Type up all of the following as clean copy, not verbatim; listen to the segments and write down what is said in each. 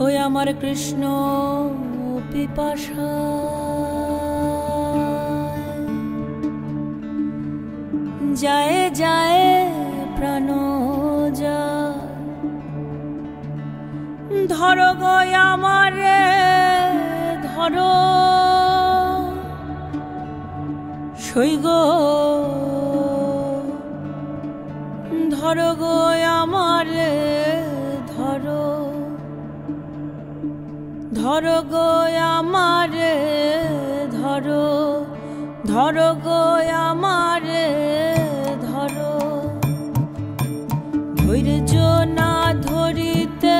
ওই আমার কৃষ্ণ পিপাসা যায় যায় প্রাণ যায় ধরো গো আমারে ধরো সই গো ধরো গো আমারে ধরো ধরো গো আমারে ধরো ধরো গো আমারে ধরো ধৈর্য না ধরিতে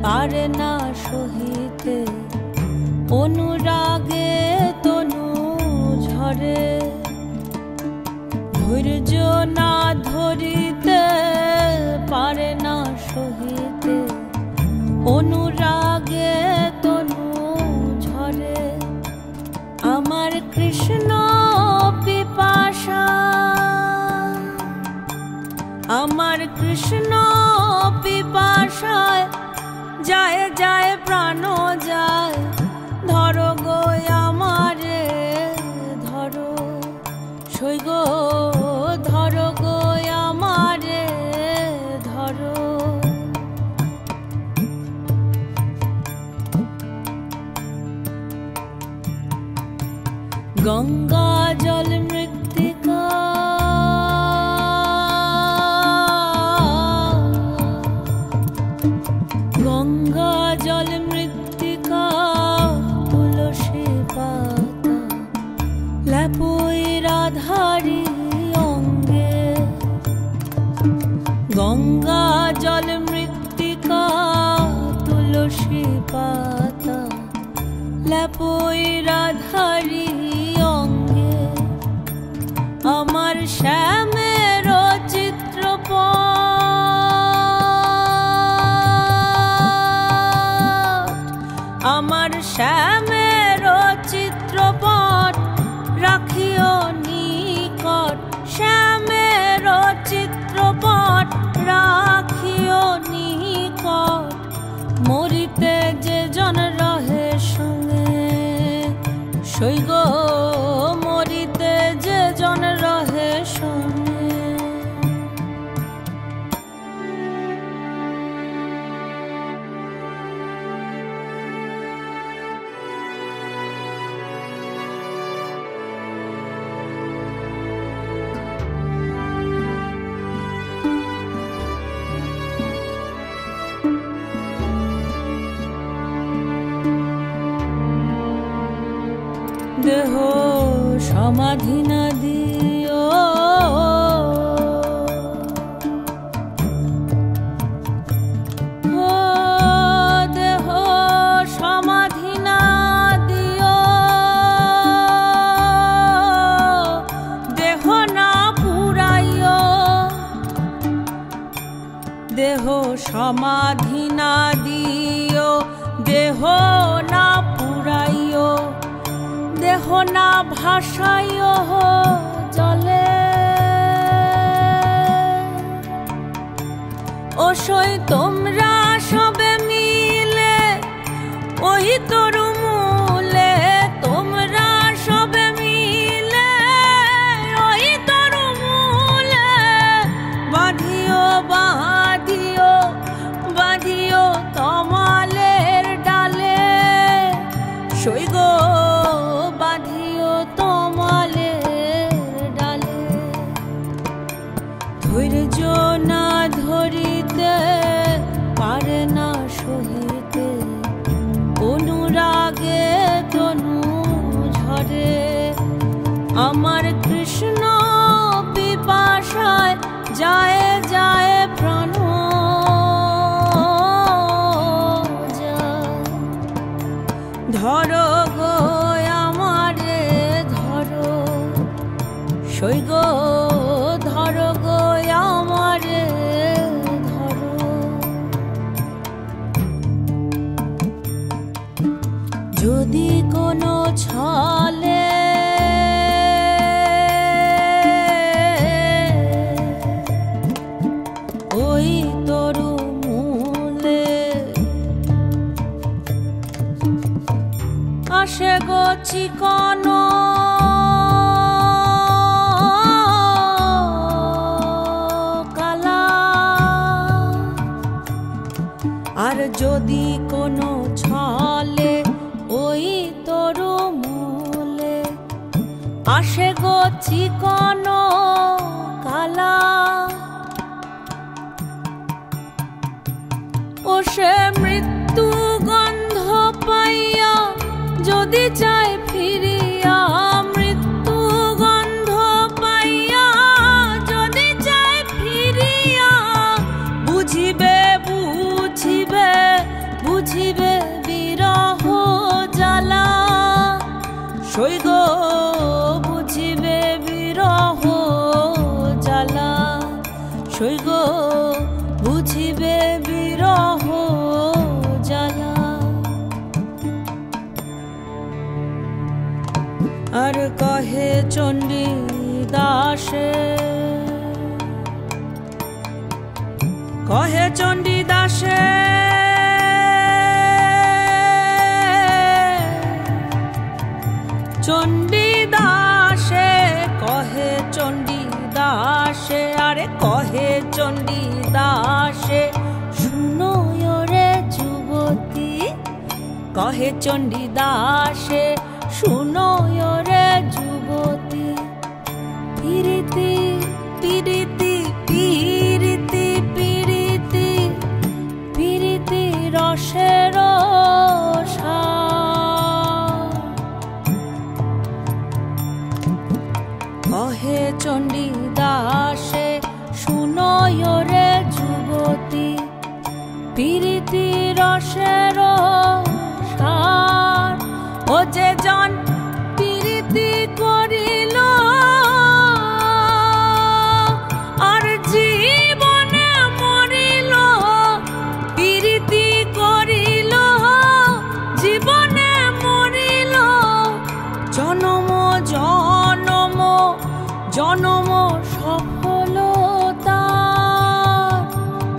পারে না সহিতে অনুরাগে তনু ঝরে ধৈর্য না ধরিতে পারে না সহিতে অনুরাগে তনু ঝরে আমার কৃষ্ণ পিপাসা আমার কৃষ্ণ পিপাসায় যায় যায় প্রাণ যায় ধরো গো আমারে ধরো সই গো ধরো গো আমারে ধরো গঙ্গা জল মৃত্তিকা গঙ্গা জল মৃত্তিকা তুলসী পাতা লেপই রাধারি অঙ্গে গঙ্গা জল মৃত্তিকা তুলসী পাতা লেপই রাধারি অঙ্গে আমার শ্যামের চিত্রপট আমার শ্যামের চিত্রপট রাখিও নিকট শ্যামের চিত্রপট রাখিও নিকট মরিতে যে জন রহে সঙ্গে সই গো মরিতে যে জন রহে সঙ্গে দেহ সমাধি না দিও ও দেহ সমাধি না দিও দেহ না পুরাইও দেহ সমাধি না দিও দেহ না পুরাইও দেহ না ভাসাইও জলে ও সই তোমরা সবে মিলে ওই তরু মূলে তোমরা সবে মিলে ওই তরু মূলে বাঁধিও বাঁধিও বাঁধিও তমালের ডালে সই গো বাঁধিও তমালের ডালে ধৈর্য না ধরিতে পারে না সহিতে অনুরাগে তনু ঝরে আমার কৃষ্ণ পিপাসায় যায় যায় প্রাণ যায় ধরো গো আমারে ধরো সই গো ধরো গো আমারে ধরো যদি কোনো ছলে ওই তরু মূলে চিকন কালা, আর যদি কোনো ছলে ওই তোর মূলে আসে গো চিকন কালা, ও সে মৃত্যু গন্ধ পাইয়া যদি চায় ফিরিয়া, মৃত্যু গন্ধ পাইয়া যদি চায় ফিরিয়া, বুঝিবে বুঝিবে বুঝিবে বিরহ জ্বালা, সই গো বুঝিবে বিরহ জ্বালা, সই গো বুঝিবে বিরহ জ্বালা। আর কহে চণ্ডী দাসে, কহে চণ্ডী দাসে, চণ্ডী দাসে, কহে চণ্ডী দাসে, আরে কহে চণ্ডী দাসে, শুনো রে যুবতী, কহে চণ্ডী দাসে, শুনো রে যুবতী, পিরিতি পিরিতি পিরিতি পিরিতি পিরিতি রসের সার, কহে চণ্ডী দাসে, শুনো রে যুবতী, পিরিতি রসের সার, ও যে জন পিরিতি করিল আর জীবনে মরিল, পিরিতি করিল জীবনে মরিল, জনম জনম জনম সফলতা,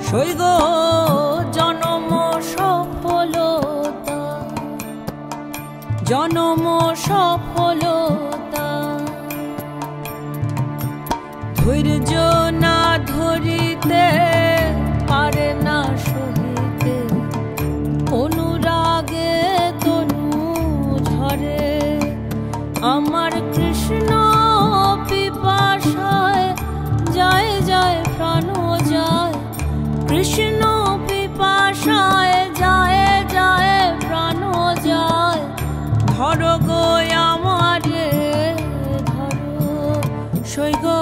সই গো জনম সফলতা, জনম সফলতা। ধৈর্য না ধরিতে পারে না সহিতে, অনুরাগে তনু ঝরে, আমার কৃষ্ণ পিপাসায় যায় যায় প্রাণ যায়, কৃষ্ণ পিপাসায় যায় যায় প্রাণ যায়, ধরো গো আমারে ধরো, সই গো